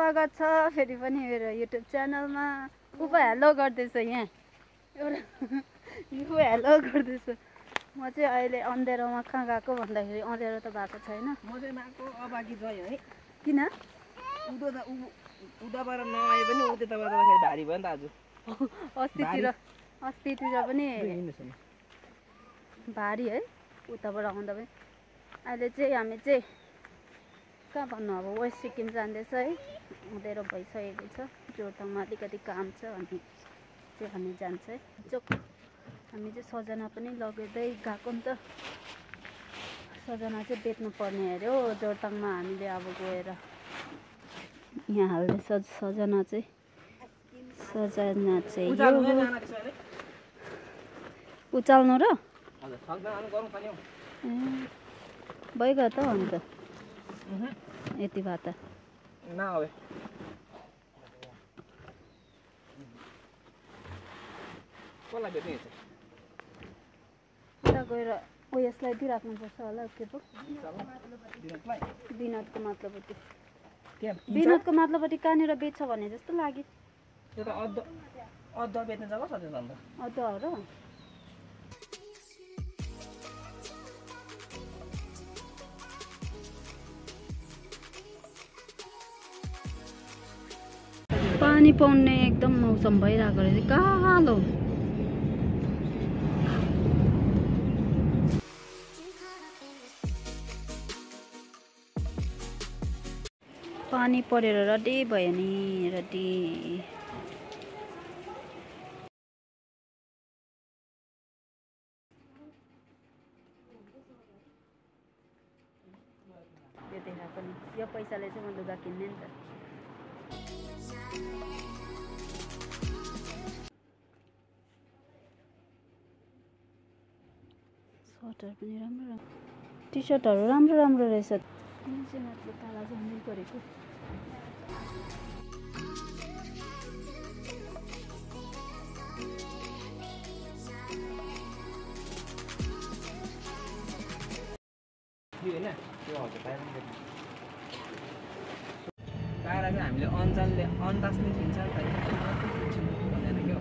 स्वागत छ फेरि पनि मेरो युट्युब च्यानलमा। उ पो हेलो गर्दैछ यहाँ एउटा यो हेलो गर्दैछ। म चाहिँ अहिले अँध्यारोमा कहाँ गएको भन्दाखेरि अँध्यारो त भएको छैन। म चाहिँ माको अबाकी गयो है। किन उताबाट नआए पनि उताबाट फेरि भारी भयो नि त आज। अस्तितिर पनि भारी है उताबाट आउँदा पनि। अहिले चाहिँ हामी चाहिँ कहाँ भन्नु अब वेस्ट सिक्किम जाँदैछ है। अँध्यारो भइसकेको छ। जोरथाङमा अलिकति काम छ अनि चाहिँ हामी जान्छ है। हामी चाहिँ सजना पनि लगेदै गएको नि त। सजना चाहिँ बेच्नु पर्ने अरे हो जोरथाङमा। हामीले अब गएर यहाँ हाल्दैछ सजना चाहिँ। उचाल्नु र भइगयो त अन्त यति भए त उता गएर यसलाई दिइराख्नुपर्छ होला के पो विनोदको माथिल्लोपट्टि। विनोदको माथिल्लोपट्टि कहाँनिर बेच्छ भने जस्तो लाग्यो। अदुवा बेच्ने जग्गा छ त्यो अन्त अदुवा हो र। पानी पाउने एकदम मौसम भइरहेको रहेछ कालो। पानी परेर रड्डी भयो नि रड्डी। यो देखाएको नि यो पैसाले चाहिँ म लुगा किन्ने नि त। सर्टहरू पनि राम्रो टी सर्टहरू राम्रो रहेछ। ताला झन्डै परेको। पाएर चाहिँ हामीले अन्तासले दिन्छ भनेर क्या।